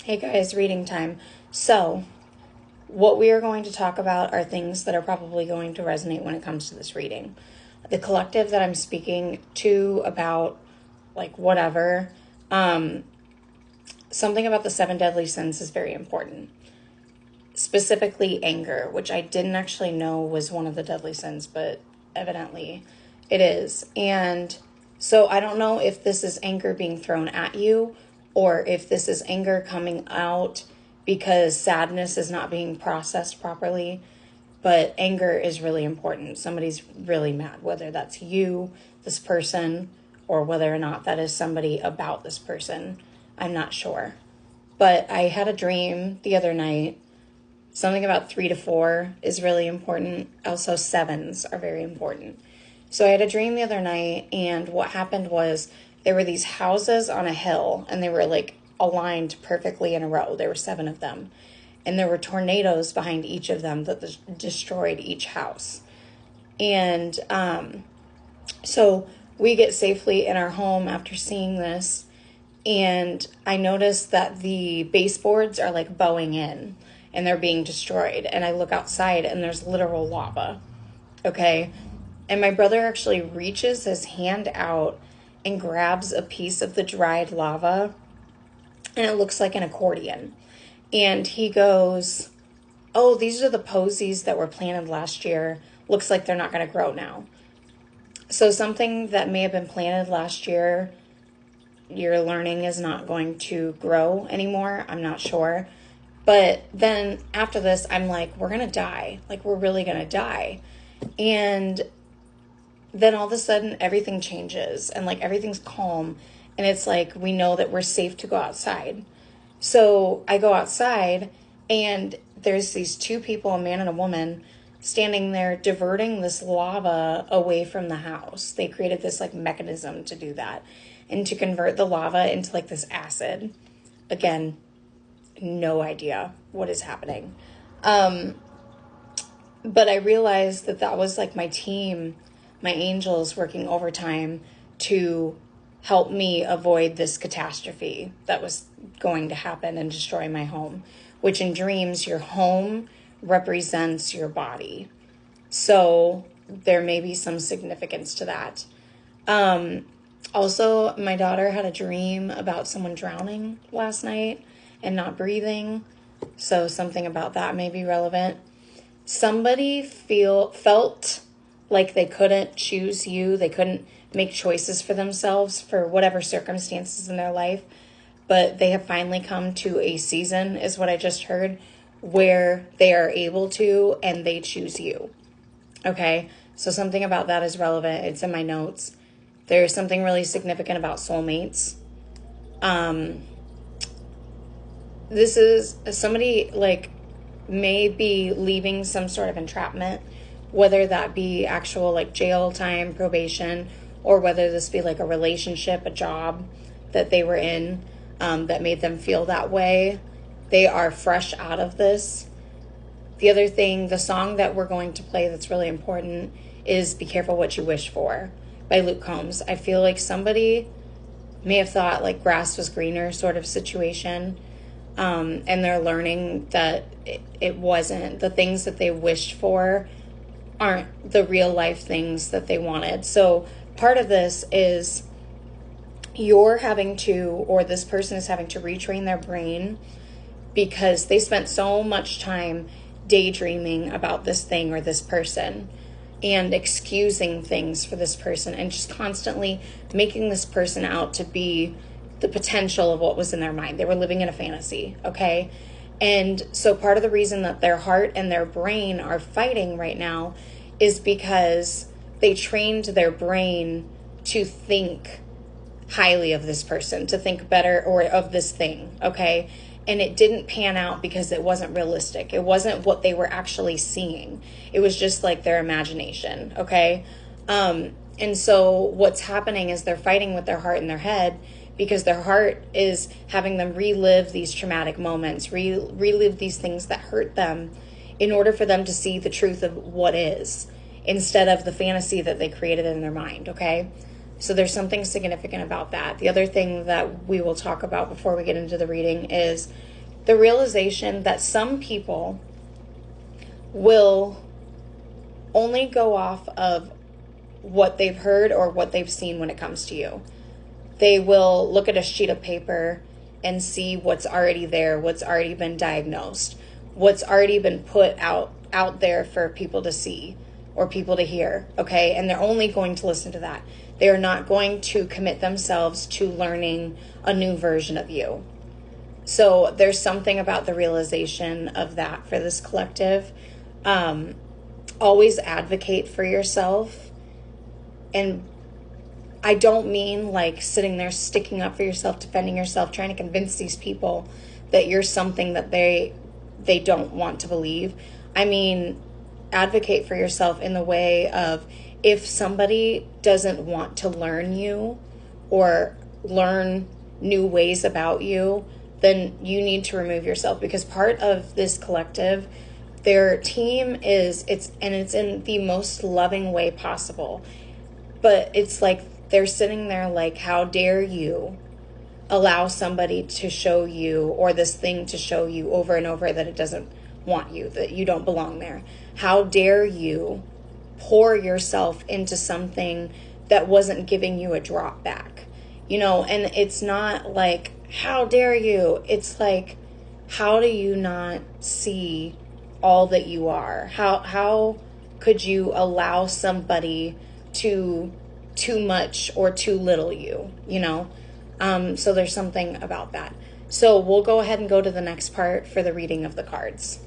Hey guys, reading time. So, what we are going to talk about are things that are probably going to resonate when it comes to this reading. The collective that I'm speaking to about, like, whatever, something about the 7 deadly sins is very important. Specifically, anger, which I didn't actually know was one of the deadly sins, but evidently it is. And so I don't know if this is anger being thrown at you or if this is anger coming out because sadness is not being processed properly. But anger is really important. Somebody's really mad, whether that's you, this person, or whether or not that is somebody about this person. I'm not sure. But I had a dream the other night. Something about 3 to 4 is really important. Also, 7s are very important. So I had a dream the other night, and what happened was there were these houses on a hill, and they were like aligned perfectly in a row. There were 7 of them. And there were tornadoes behind each of them that destroyed each house. And so we get safely in our home after seeing this. And I noticed that the baseboards are like bowing in and they're being destroyed. And I look outside and there's literal lava. Okay. And my brother actually reaches his hand out and grabs a piece of the dried lava. And it looks like an accordion. And he goes, "Oh, these are the posies that were planted last year. Looks like they're not going to grow now." So something that may have been planted last year, you're learning is not going to grow anymore. I'm not sure. But then after this, I'm like, we're going to die. Like, we're really going to die. And then all of a sudden, everything changes. And, like, everything's calm. And it's like, we know that we're safe to go outside. So I go outside, and there's these 2 people, a man and a woman, standing there diverting this lava away from the house. They created this, like, mechanism to do that and to convert the lava into, like, this acid. Again, no idea what is happening. But I realized that that was, like, my team, my angels working overtime to help me avoid this catastrophe that was going to happen and destroy my home, which in dreams, your home represents your body. So there may be some significance to that. Also, my daughter had a dream about someone drowning last night and not breathing. So something about that may be relevant. Somebody felt like they couldn't choose you. They couldn't make choices for themselves for whatever circumstances in their life. But they have finally come to a season, is what I just heard, where they are able to and they choose you. Okay? So something about that is relevant. It's in my notes. There's something really significant about soulmates. This is somebody, like, may be leaving some sort of entrapment, whether that be actual, like, jail time, probation, or whether this be like a relationship, a job that they were in that made them feel that way. They are fresh out of this. The other thing, the song that we're going to play that's really important is Be Careful What You Wish For by Luke Combs. I feel like somebody may have thought like grass was greener sort of situation. And they're learning that it wasn't. The things that they wished for aren't the real life things that they wanted. So part of this is you're having to, or this person is having to retrain their brain because they spent so much time daydreaming about this thing or this person and excusing things for this person and just constantly making this person out to be the potential of what was in their mind. They were living in a fantasy, okay? And so part of the reason that their heart and their brain are fighting right now is because they trained their brain to think highly of this person, to think better or of this thing, okay? And it didn't pan out because it wasn't realistic. It wasn't what they were actually seeing. It was just like their imagination, okay? And so what's happening is they're fighting with their heart and their head because their heart is having them relive these traumatic moments, relive these things that hurt them in order for them to see the truth of what is instead of the fantasy that they created in their mind, okay? So there's something significant about that. The other thing that we will talk about before we get into the reading is the realization that some people will only go off of what they've heard or what they've seen when it comes to you. They will look at a sheet of paper and see what's already there, what's already been diagnosed, what's already been put out there for people to see or people to hear, okay? And they're only going to listen to that. They are not going to commit themselves to learning a new version of you. So there's something about the realization of that for this collective. Always advocate for yourself. And I don't mean like sitting there sticking up for yourself, defending yourself, trying to convince these people that you're something that they don't want to believe. I mean, advocate for yourself in the way of, if somebody doesn't want to learn you or learn new ways about you, then you need to remove yourself, because part of this collective, their team is, it's in the most loving way possible. But it's like they're sitting there like, how dare you allow somebody to show you, or this thing to show you over and over, that it doesn't want you, that you don't belong there. How dare you pour yourself into something that wasn't giving you a drop back, and it's not like, how dare you? It's like, how do you not see all that you are? How could you allow somebody to too much or too little you, so there's something about that. So we'll go ahead and go to the next part for the reading of the cards.